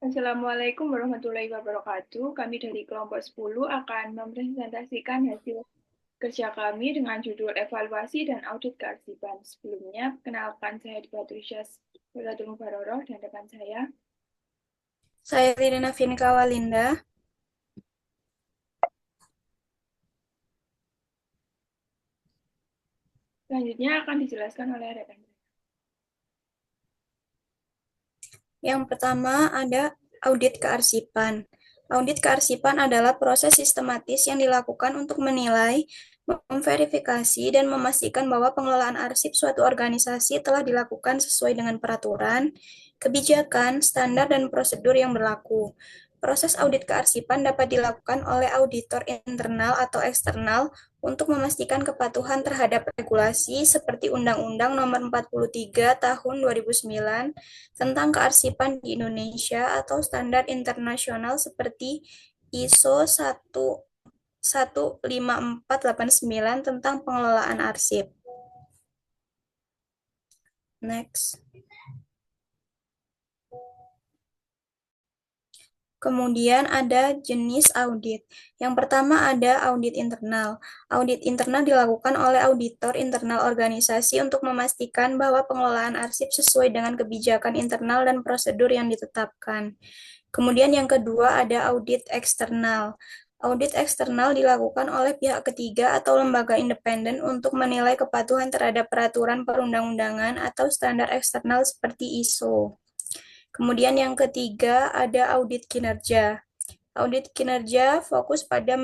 Assalamualaikum warahmatullahi wabarakatuh. Kami dari kelompok 10 akan mempresentasikan hasil kerja kami dengan judul evaluasi dan audit kearsipan. Sebelumnya, kenalkan saya Dipa Trisha Sulatul Mubaroroh dan rekan saya. Saya Lirina Finka Walinda. Selanjutnya akan dijelaskan oleh rekan saya. Yang pertama ada audit kearsipan. Audit kearsipan adalah proses sistematis yang dilakukan untuk menilai, memverifikasi, dan memastikan bahwa pengelolaan arsip suatu organisasi telah dilakukan sesuai dengan peraturan, kebijakan, standar, dan prosedur yang berlaku. Proses audit kearsipan dapat dilakukan oleh auditor internal atau eksternal untuk memastikan kepatuhan terhadap regulasi seperti Undang-Undang Nomor 43 Tahun 2009 tentang kearsipan di Indonesia atau standar internasional seperti ISO 15489 tentang pengelolaan arsip. Next. Kemudian ada jenis audit. Yang pertama ada audit internal. Audit internal dilakukan oleh auditor internal organisasi untuk memastikan bahwa pengelolaan arsip sesuai dengan kebijakan internal dan prosedur yang ditetapkan. Kemudian yang kedua ada audit eksternal. Audit eksternal dilakukan oleh pihak ketiga atau lembaga independen untuk menilai kepatuhan terhadap peraturan perundang-undangan atau standar eksternal seperti ISO. Kemudian yang ketiga ada audit kinerja. Audit kinerja fokus pada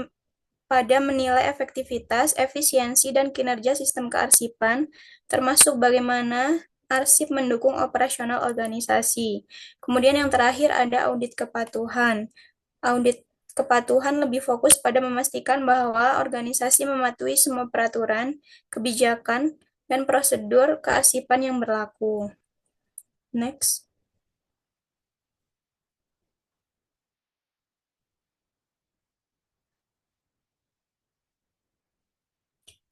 menilai efektivitas, efisiensi, dan kinerja sistem kearsipan, termasuk bagaimana arsip mendukung operasional organisasi. Kemudian yang terakhir ada audit kepatuhan. Audit kepatuhan lebih fokus pada memastikan bahwa organisasi mematuhi semua peraturan, kebijakan, dan prosedur kearsipan yang berlaku. Next.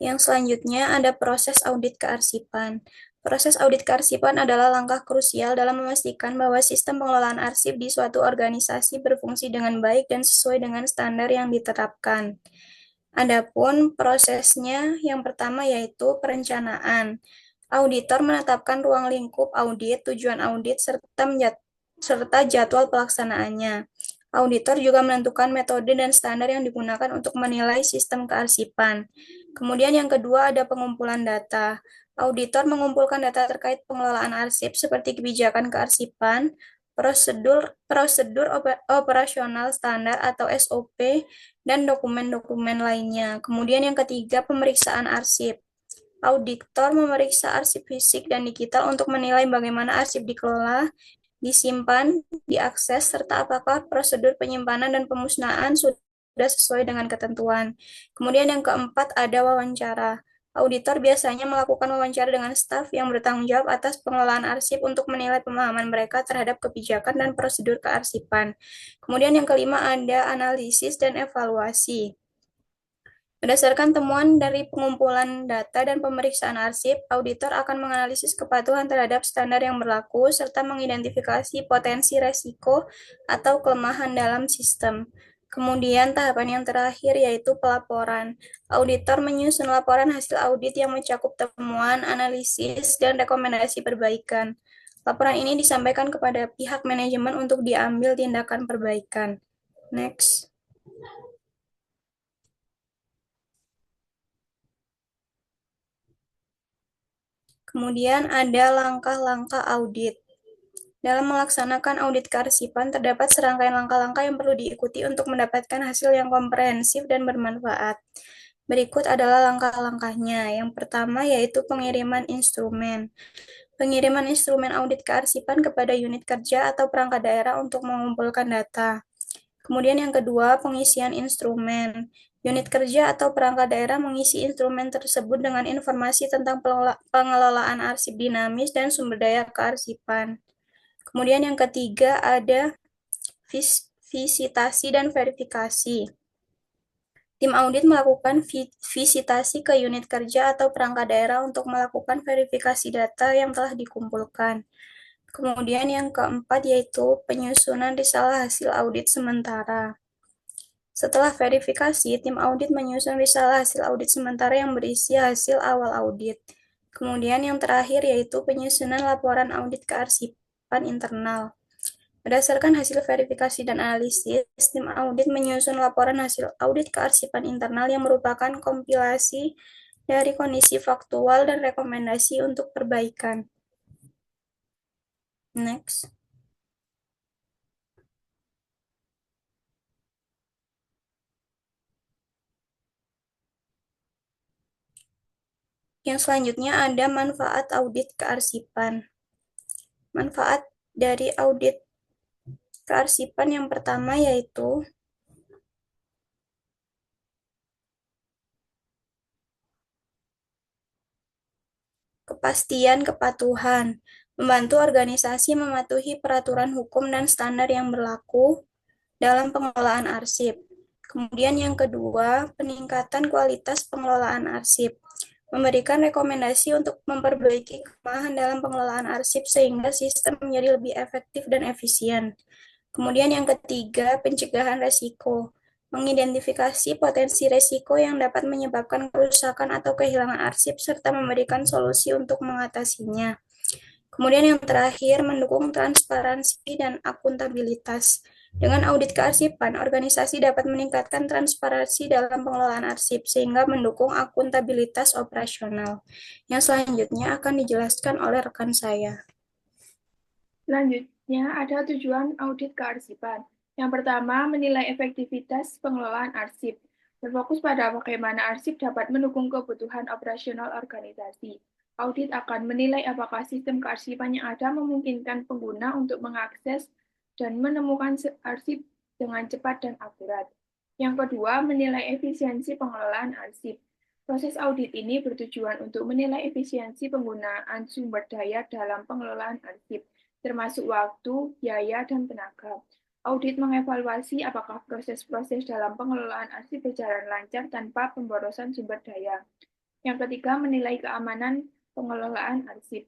Yang selanjutnya ada proses audit kearsipan. Proses audit kearsipan adalah langkah krusial dalam memastikan bahwa sistem pengelolaan arsip di suatu organisasi berfungsi dengan baik dan sesuai dengan standar yang ditetapkan. Adapun prosesnya yang pertama yaitu perencanaan. Auditor menetapkan ruang lingkup audit, tujuan audit, serta jadwal pelaksanaannya. Auditor juga menentukan metode dan standar yang digunakan untuk menilai sistem kearsipan. Kemudian yang kedua ada pengumpulan data. Auditor mengumpulkan data terkait pengelolaan arsip seperti kebijakan kearsipan, prosedur operasional standar atau SOP, dan dokumen-dokumen lainnya. Kemudian yang ketiga pemeriksaan arsip. Auditor memeriksa arsip fisik dan digital untuk menilai bagaimana arsip dikelola, disimpan, diakses, serta apakah prosedur penyimpanan dan pemusnahan sudah sesuai dengan ketentuan. Kemudian yang keempat ada wawancara. Auditor biasanya melakukan wawancara dengan staf yang bertanggung jawab atas pengelolaan arsip untuk menilai pemahaman mereka terhadap kebijakan dan prosedur kearsipan. Kemudian yang kelima ada analisis dan evaluasi. Berdasarkan temuan dari pengumpulan data dan pemeriksaan arsip, auditor akan menganalisis kepatuhan terhadap standar yang berlaku serta mengidentifikasi potensi resiko atau kelemahan dalam sistem. Kemudian tahapan yang terakhir yaitu pelaporan. Auditor menyusun laporan hasil audit yang mencakup temuan, analisis, dan rekomendasi perbaikan. Laporan ini disampaikan kepada pihak manajemen untuk diambil tindakan perbaikan. Next. Kemudian ada langkah-langkah audit. Dalam melaksanakan audit kearsipan, terdapat serangkaian langkah-langkah yang perlu diikuti untuk mendapatkan hasil yang komprehensif dan bermanfaat. Berikut adalah langkah-langkahnya. Yang pertama yaitu pengiriman instrumen. Pengiriman instrumen audit kearsipan kepada unit kerja atau perangkat daerah untuk mengumpulkan data. Kemudian yang kedua, pengisian instrumen. Unit kerja atau perangkat daerah mengisi instrumen tersebut dengan informasi tentang pengelolaan arsip dinamis dan sumber daya kearsipan. Kemudian yang ketiga ada visitasi dan verifikasi. Tim audit melakukan visitasi ke unit kerja atau perangkat daerah untuk melakukan verifikasi data yang telah dikumpulkan. Kemudian yang keempat yaitu penyusunan risalah hasil audit sementara. Setelah verifikasi, tim audit menyusun risalah hasil audit sementara yang berisi hasil awal audit. Kemudian yang terakhir yaitu penyusunan laporan audit kearsipan internal. Berdasarkan hasil verifikasi dan analisis, tim audit menyusun laporan hasil audit kearsipan internal yang merupakan kompilasi dari kondisi faktual dan rekomendasi untuk perbaikan. Next. Yang selanjutnya ada manfaat audit kearsipan. Manfaat dari audit kearsipan yang pertama yaitu kepastian kepatuhan, membantu organisasi mematuhi peraturan hukum dan standar yang berlaku dalam pengelolaan arsip. Kemudian yang kedua, peningkatan kualitas pengelolaan arsip, memberikan rekomendasi untuk memperbaiki kelemahan dalam pengelolaan arsip sehingga sistem menjadi lebih efektif dan efisien. Kemudian yang ketiga, pencegahan resiko, mengidentifikasi potensi resiko yang dapat menyebabkan kerusakan atau kehilangan arsip serta memberikan solusi untuk mengatasinya. Kemudian yang terakhir, mendukung transparansi dan akuntabilitas. Dengan audit kearsipan, organisasi dapat meningkatkan transparansi dalam pengelolaan arsip sehingga mendukung akuntabilitas operasional. Yang selanjutnya akan dijelaskan oleh rekan saya. Selanjutnya, ada tujuan audit kearsipan. Yang pertama, menilai efektivitas pengelolaan arsip. Berfokus pada bagaimana arsip dapat mendukung kebutuhan operasional organisasi. Audit akan menilai apakah sistem kearsipan yang ada memungkinkan pengguna untuk mengakses dan menemukan arsip dengan cepat dan akurat. Yang kedua, menilai efisiensi pengelolaan arsip. Proses audit ini bertujuan untuk menilai efisiensi penggunaan sumber daya dalam pengelolaan arsip, termasuk waktu, biaya, dan tenaga. Audit mengevaluasi apakah proses-proses dalam pengelolaan arsip berjalan lancar tanpa pemborosan sumber daya. Yang ketiga, menilai keamanan pengelolaan arsip.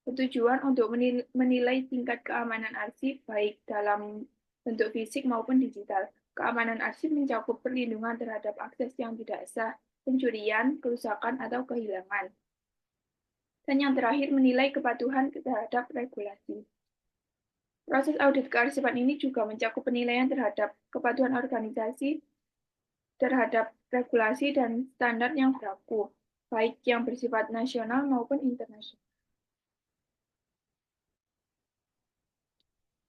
Bertujuan untuk menilai tingkat keamanan arsip baik dalam bentuk fisik maupun digital. Keamanan arsip mencakup perlindungan terhadap akses yang tidak sah, pencurian, kerusakan, atau kehilangan. Dan yang terakhir, menilai kepatuhan terhadap regulasi. Proses audit kearsipan ini juga mencakup penilaian terhadap kepatuhan organisasi terhadap regulasi dan standar yang berlaku, baik yang bersifat nasional maupun internasional.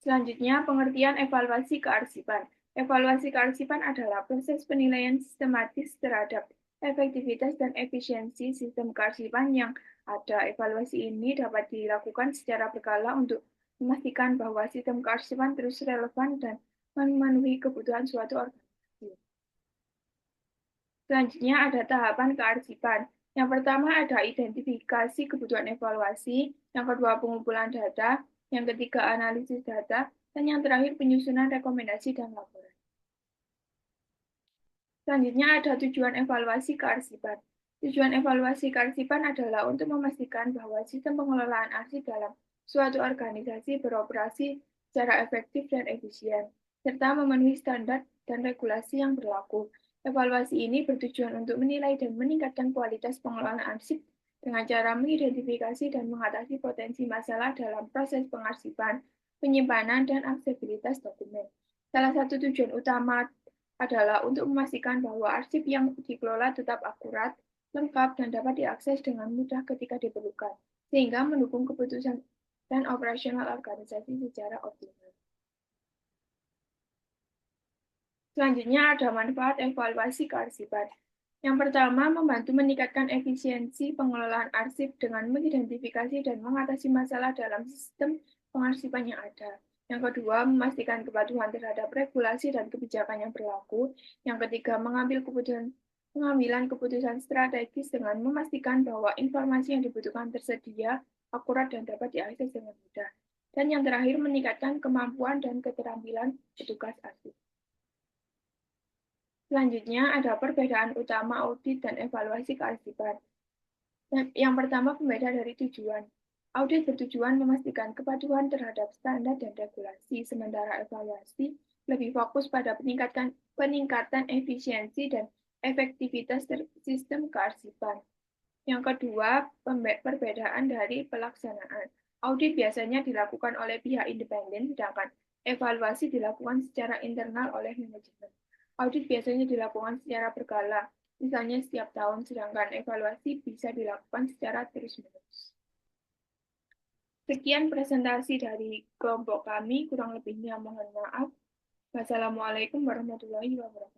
Selanjutnya, pengertian evaluasi kearsipan. Evaluasi kearsipan adalah proses penilaian sistematis terhadap efektivitas dan efisiensi sistem kearsipan yang ada. Evaluasi ini dapat dilakukan secara berkala untuk memastikan bahwa sistem kearsipan terus relevan dan memenuhi kebutuhan suatu organisasi. Selanjutnya ada tahapan kearsipan. Yang pertama ada identifikasi kebutuhan evaluasi, yang kedua pengumpulan data, yang ketiga analisis data, dan yang terakhir penyusunan rekomendasi dan laporan. Selanjutnya ada tujuan evaluasi kearsipan. Tujuan evaluasi kearsipan adalah untuk memastikan bahwa sistem pengelolaan arsip dalam suatu organisasi beroperasi secara efektif dan efisien, serta memenuhi standar dan regulasi yang berlaku. Evaluasi ini bertujuan untuk menilai dan meningkatkan kualitas pengelolaan arsip dengan cara mengidentifikasi dan mengatasi potensi masalah dalam proses pengarsipan, penyimpanan, dan aksesibilitas dokumen. Salah satu tujuan utama adalah untuk memastikan bahwa arsip yang dikelola tetap akurat, lengkap, dan dapat diakses dengan mudah ketika diperlukan, sehingga mendukung keputusan dan operasional organisasi secara optimal. Selanjutnya ada manfaat evaluasi kearsipan. Yang pertama, membantu meningkatkan efisiensi pengelolaan arsip dengan mengidentifikasi dan mengatasi masalah dalam sistem pengarsipan yang ada. Yang kedua, memastikan kepatuhan terhadap regulasi dan kebijakan yang berlaku. Yang ketiga, pengambilan keputusan strategis dengan memastikan bahwa informasi yang dibutuhkan tersedia, akurat, dan dapat diakses dengan mudah. Dan yang terakhir, meningkatkan kemampuan dan keterampilan petugas arsip. Selanjutnya ada perbedaan utama audit dan evaluasi kearsipan. Yang pertama, pembeda dari tujuan. Audit bertujuan memastikan kepatuhan terhadap standar dan regulasi, sementara evaluasi lebih fokus pada peningkatan efisiensi dan efektivitas sistem kearsipan. Yang kedua, perbedaan dari pelaksanaan. Audit biasanya dilakukan oleh pihak independen, sedangkan evaluasi dilakukan secara internal oleh manajemen. Audit biasanya dilakukan secara berkala, misalnya setiap tahun, sedangkan evaluasi bisa dilakukan secara terus-menerus. Sekian presentasi dari kelompok kami, kurang lebihnya mohon maaf. Wassalamualaikum warahmatullahi wabarakatuh.